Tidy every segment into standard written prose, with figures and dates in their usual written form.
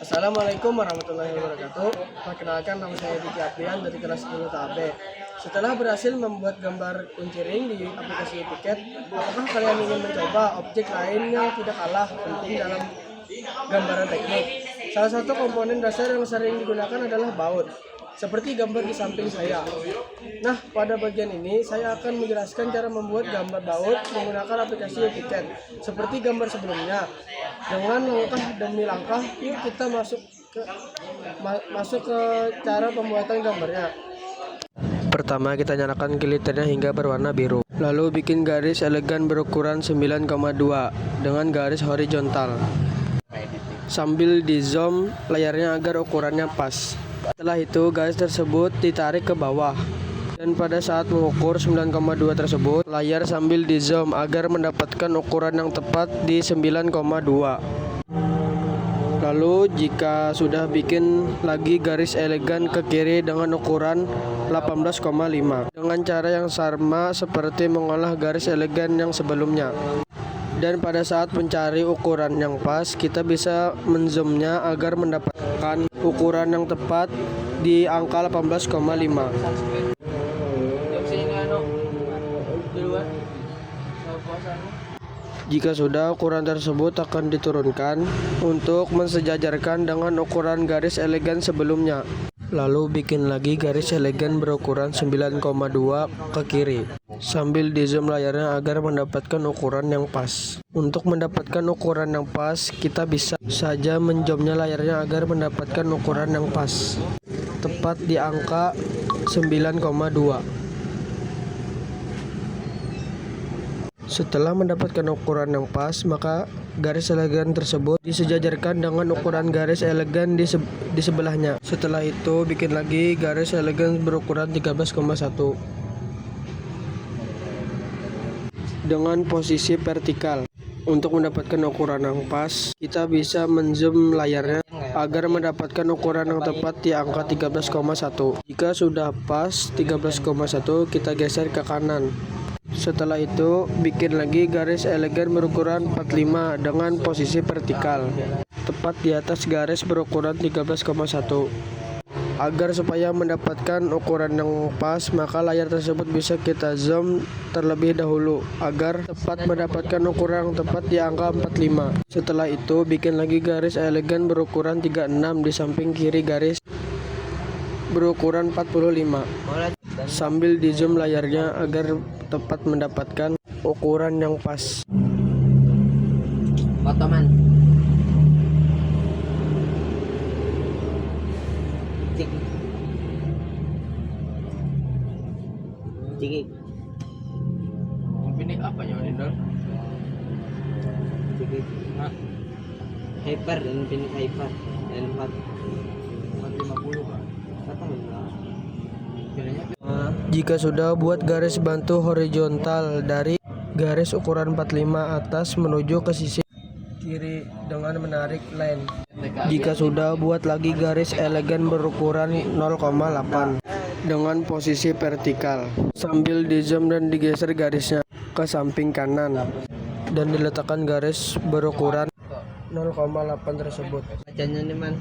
Assalamualaikum warahmatullahi wabarakatuh. Perkenalkan, nama saya Diki Aprian dari kelas 10 TAB. Setelah berhasil membuat gambar kunciring di aplikasi tiket, apakah kalian ingin mencoba objek lain yang tidak kalah penting dalam gambaran teknik? Salah satu komponen dasar yang sering digunakan adalah baut, seperti gambar di samping saya. Nah, pada bagian ini saya akan menjelaskan cara membuat gambar baut menggunakan aplikasi tiket, seperti gambar sebelumnya. Dengan langkah demi langkah, yuk kita masuk ke cara pembuatan gambarnya. Pertama, kita nyalakan glitternya hingga berwarna biru. Lalu bikin garis elegan berukuran 9,2 dengan garis horizontal. Sambil di zoom layarnya agar ukurannya pas. Setelah itu, garis tersebut ditarik ke bawah. Dan pada saat mengukur 9,2 tersebut, layar sambil di zoom agar mendapatkan ukuran yang tepat di 9,2. Lalu jika sudah, bikin lagi garis elegan ke kiri dengan ukuran 18,5 dengan cara yang sama seperti mengolah garis elegan yang sebelumnya. Dan pada saat mencari ukuran yang pas, kita bisa menzoomnya agar mendapatkan ukuran yang tepat di angka 18,5. Jika sudah, ukuran tersebut akan diturunkan untuk mensejajarkan dengan ukuran garis elegan sebelumnya. Lalu bikin lagi garis elegan berukuran 9,2 ke kiri sambil di zoom layarnya agar mendapatkan ukuran yang pas. Untuk mendapatkan ukuran yang pas, kita bisa saja menzoomnya layarnya agar mendapatkan ukuran yang pas tepat di angka 9,2. Setelah mendapatkan ukuran yang pas, maka garis elegan tersebut disejajarkan dengan ukuran garis elegan di sebelahnya. Setelah itu, bikin lagi garis elegan berukuran 13,1 dengan posisi vertikal. Untuk mendapatkan ukuran yang pas, kita bisa menzoom layarnya agar mendapatkan ukuran yang tepat di angka 13,1. Jika sudah pas 13,1, kita geser ke kanan. Setelah itu, bikin lagi garis elegan berukuran 45 dengan posisi vertikal, tepat di atas garis berukuran 13,1. Agar supaya mendapatkan ukuran yang pas, maka layar tersebut bisa kita zoom terlebih dahulu agar tepat mendapatkan ukuran yang tepat di angka 45. Setelah itu, bikin lagi garis elegan berukuran 36 di samping kiri garis berukuran 45 sambil di zoom layarnya agar tepat mendapatkan ukuran yang pas. Potongan cik Ini apa ya, Lindor? hyper Infinix hyper L4 450, Pak. Jika sudah, buat garis bantu horizontal dari garis ukuran 45 atas menuju ke sisi kiri dengan menarik line. Jika sudah, buat lagi garis elegan berukuran 0,8 dengan posisi vertikal sambil di zoom dan digeser garisnya ke samping kanan dan diletakkan garis berukuran 0,8 tersebut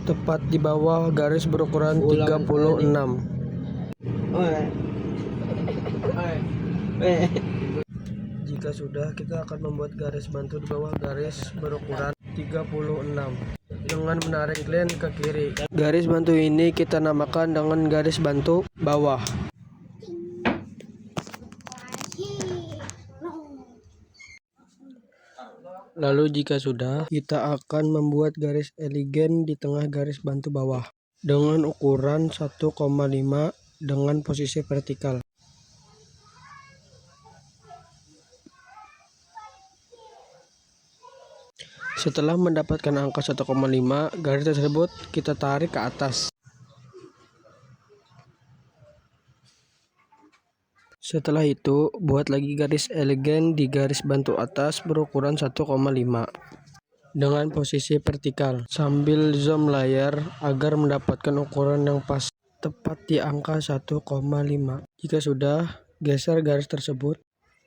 tepat di bawah garis berukuran 36. Jika sudah, kita akan membuat garis bantu di bawah garis berukuran 36 dengan menarik line ke kiri. Garis bantu ini kita namakan dengan garis bantu bawah. Lalu jika sudah, kita akan membuat garis elegan di tengah garis bantu bawah dengan ukuran 1,5 dengan posisi vertikal. Setelah mendapatkan angka 1,5, garis tersebut kita tarik ke atas. Setelah itu, buat lagi garis elegan di garis bantu atas berukuran 1,5 dengan posisi vertikal sambil zoom layar agar mendapatkan ukuran yang pas tepat di angka 1,5. Jika sudah, geser garis tersebut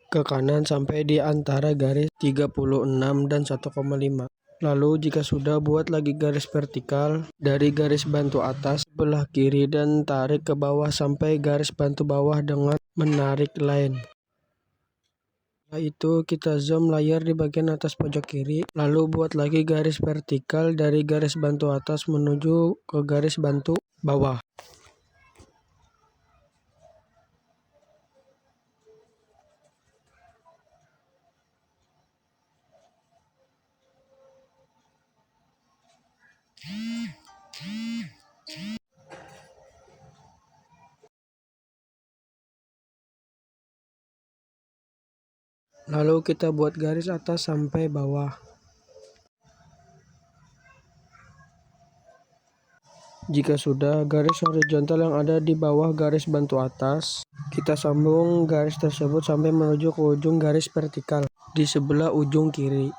ke kanan sampai di antara garis 36 dan 1,5. Lalu jika sudah, buat lagi garis vertikal dari garis bantu atas sebelah kiri dan tarik ke bawah sampai garis bantu bawah dengan menarik line. Setelah itu kita zoom layar di bagian atas pojok kiri, lalu buat lagi garis vertikal dari garis bantu atas menuju ke garis bantu bawah. Lalu kita buat garis atas sampai bawah. Jika sudah, garis horizontal yang ada di bawah garis bantu atas, kita sambung garis tersebut sampai menuju ke ujung garis vertikal di sebelah ujung kiri.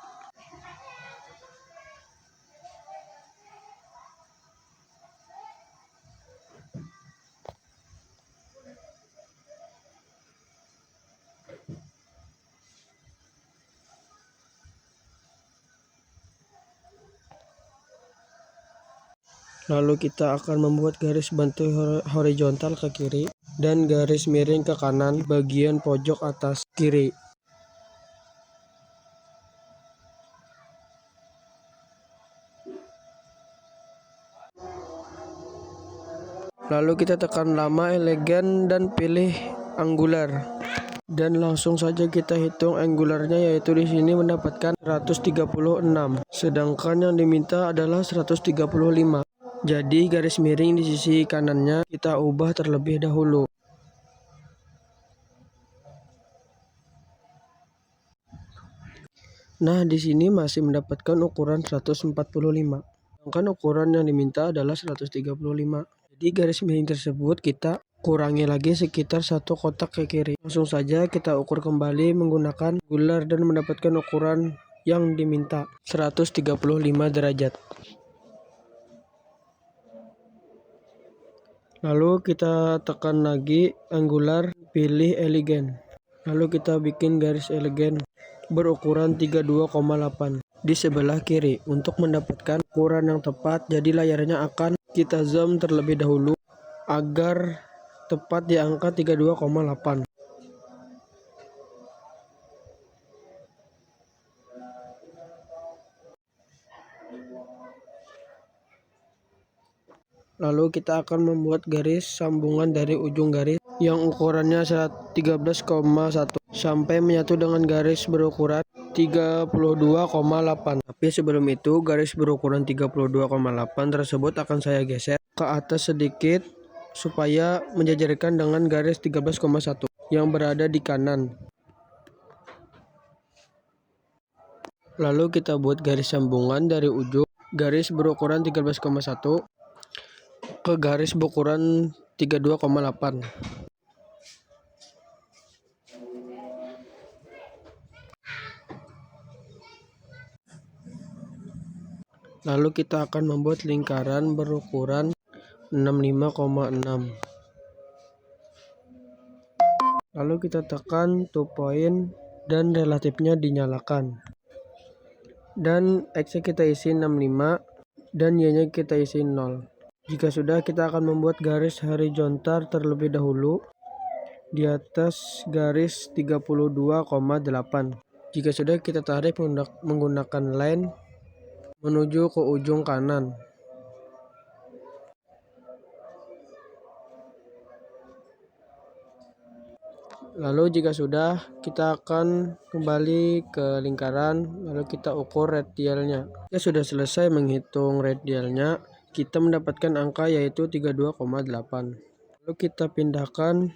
Lalu kita akan membuat garis bantu horizontal ke kiri dan garis miring ke kanan bagian pojok atas kiri. Lalu kita tekan lama elegan dan pilih angular. Dan langsung saja kita hitung angularnya, yaitu di sini mendapatkan 136. Sedangkan yang diminta adalah 135. Jadi garis miring di sisi kanannya kita ubah terlebih dahulu. Nah, di sini masih mendapatkan ukuran 145. Sedangkan ukuran yang diminta adalah 135. Jadi garis miring tersebut kita kurangi lagi sekitar 1 kotak ke kiri. Langsung saja kita ukur kembali menggunakan angular dan mendapatkan ukuran yang diminta 135 derajat. Lalu kita tekan lagi angular, pilih elegant. Lalu kita bikin garis elegant berukuran 32,8 di sebelah kiri untuk mendapatkan ukuran yang tepat. Jadi layarnya akan kita zoom terlebih dahulu agar tepat di angka 32,8. Lalu kita akan membuat garis sambungan dari ujung garis yang ukurannya 13,1 sampai menyatu dengan garis berukuran 32,8. Tapi sebelum itu, garis berukuran 32,8 tersebut akan saya geser ke atas sedikit supaya menjajarkan dengan garis 13,1 yang berada di kanan. Lalu kita buat garis sambungan dari ujung garis berukuran 13,1 ke garis berukuran 32,8. Lalu kita akan membuat lingkaran berukuran 65,6. Lalu kita tekan 2 point dan relatifnya dinyalakan. Dan X-nya kita isi 65 dan Y-nya kita isi 0. Jika sudah, kita akan membuat garis horizontal terlebih dahulu di atas garis 32,8. Jika sudah, kita tarik menggunakan line menuju ke ujung kanan. Lalu jika sudah, kita akan kembali ke lingkaran, lalu kita ukur radialnya. Kita sudah selesai menghitung radialnya, kita mendapatkan angka yaitu 32,8. Lalu kita pindahkan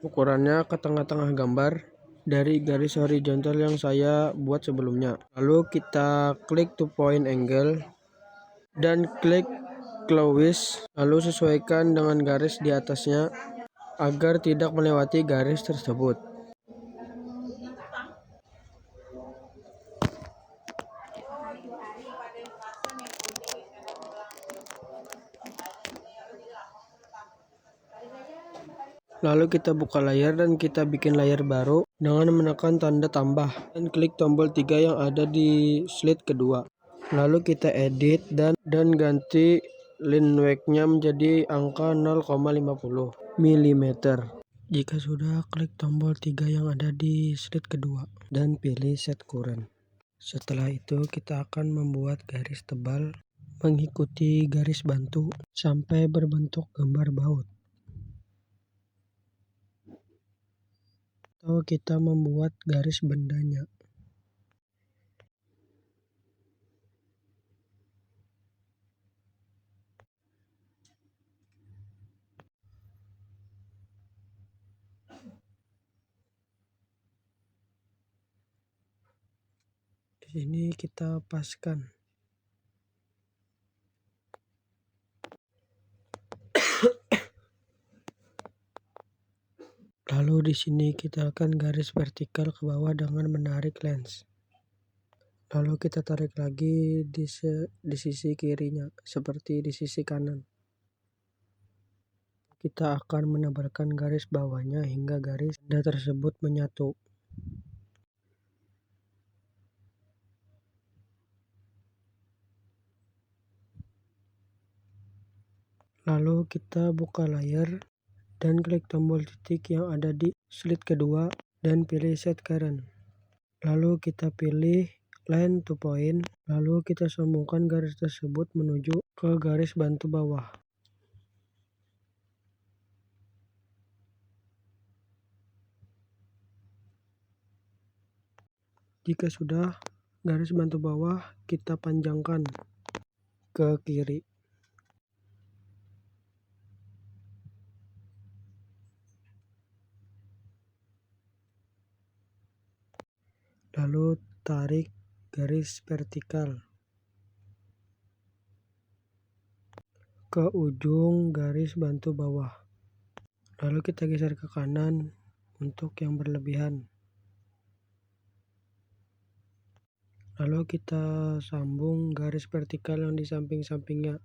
ukurannya ke tengah-tengah gambar dari garis horizontal yang saya buat sebelumnya. Lalu kita klik 2 point angle dan klik close, lalu sesuaikan dengan garis di atasnya agar tidak melewati garis tersebut. Lalu kita buka layar dan kita bikin layar baru dengan menekan tanda tambah dan klik tombol 3 yang ada di slide kedua. Lalu kita edit dan ganti line weight-nya menjadi angka 0,50 mm. Jika sudah, klik tombol 3 yang ada di slide kedua dan pilih set current. Setelah itu kita akan membuat garis tebal mengikuti garis bantu sampai berbentuk gambar baut. Atau kita membuat garis bendanya. Di sini kita paskan. Lalu di sini kita akan garis vertikal ke bawah dengan menarik lens. Lalu kita tarik lagi di sisi kirinya, seperti di sisi kanan. Kita akan menebalkan garis bawahnya hingga garis tanda tersebut menyatu. Lalu kita buka layar dan klik tombol titik yang ada di slide kedua dan pilih set current. Lalu kita pilih line to point, lalu kita sambungkan garis tersebut menuju ke garis bantu bawah. Jika sudah, garis bantu bawah kita panjangkan ke kiri. Lalu tarik garis vertikal ke ujung garis bantu bawah. Lalu kita geser ke kanan untuk yang berlebihan. Lalu kita sambung garis vertikal yang di samping-sampingnya.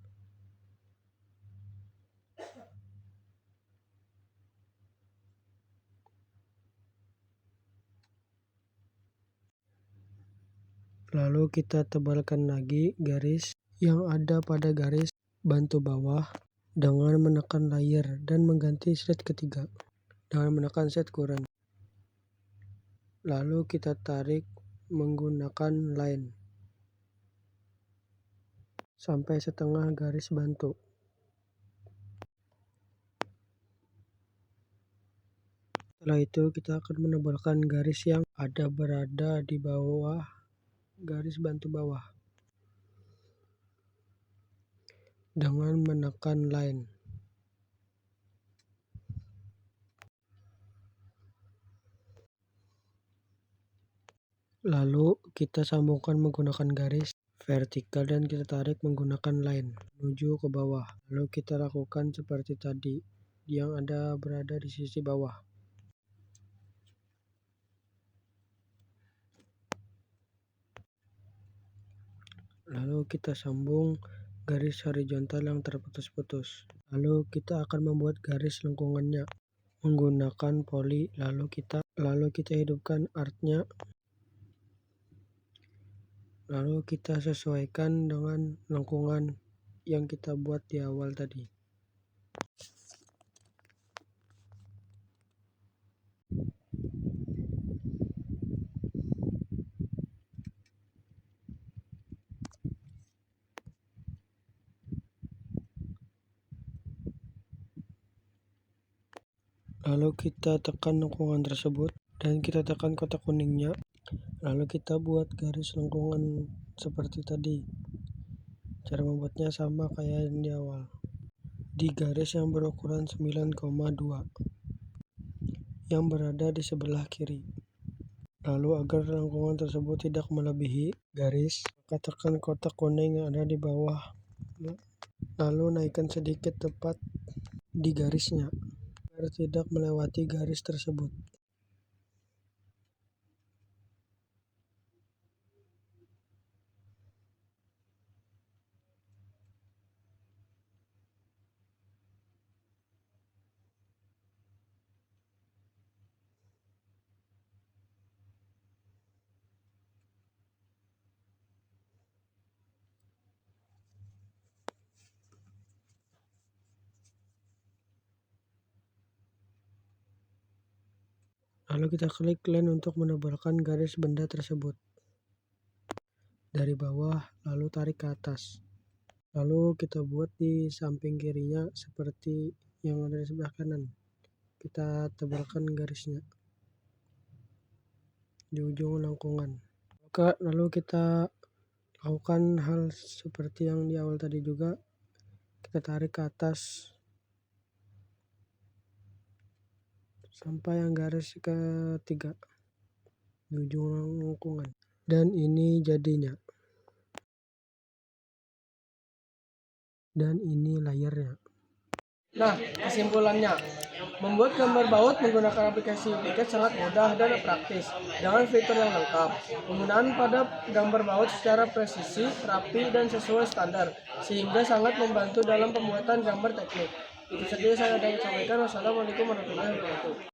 Lalu kita tebalkan lagi garis yang ada pada garis bantu bawah dengan menekan layer dan mengganti slide ketiga dengan menekan set current. Lalu kita tarik menggunakan line sampai setengah garis bantu. Setelah itu kita akan menebalkan garis yang berada di bawah garis bantu bawah dengan menekan line. Lalu kita sambungkan menggunakan garis vertikal dan kita tarik menggunakan line menuju ke bawah. Lalu kita lakukan seperti tadi yang berada di sisi bawah. Lalu kita sambung garis horizontal yang terputus-putus. Lalu kita akan membuat garis lengkungannya menggunakan poli. Lalu kita hidupkan artnya. Lalu kita sesuaikan dengan lengkungan yang kita buat di awal tadi. Lalu kita tekan lengkungan tersebut dan kita tekan kotak kuningnya. Lalu kita buat garis lengkungan seperti tadi. Cara membuatnya sama kayak yang di awal. Di garis yang berukuran 9,2 yang berada di sebelah kiri. Lalu agar lengkungan tersebut tidak melebihi garis, maka tekan kotak kuning yang ada di bawah. Lalu naikkan sedikit tepat di garisnya agar tidak melewati garis tersebut. Lalu kita klik line untuk menebalkan garis benda tersebut dari bawah, lalu tarik ke atas. Lalu kita buat di samping kirinya seperti yang ada di sebelah kanan. Kita tebalkan garisnya di ujung lengkungan. Lalu kita lakukan hal seperti yang di awal tadi juga. Kita tarik ke atas sampai yang garis ketiga di ujung lengkungan. Dan ini jadinya. Dan ini layarnya. Nah, kesimpulannya, membuat gambar baut menggunakan aplikasi Wicket sangat mudah dan praktis dengan fitur yang lengkap. Penggunaan pada gambar baut secara presisi, rapi, dan sesuai standar, sehingga sangat membantu dalam pembuatan gambar teknik. Itu saja yang saya dapat sampaikan. Wassalamualaikum warahmatullahi wabarakatuh.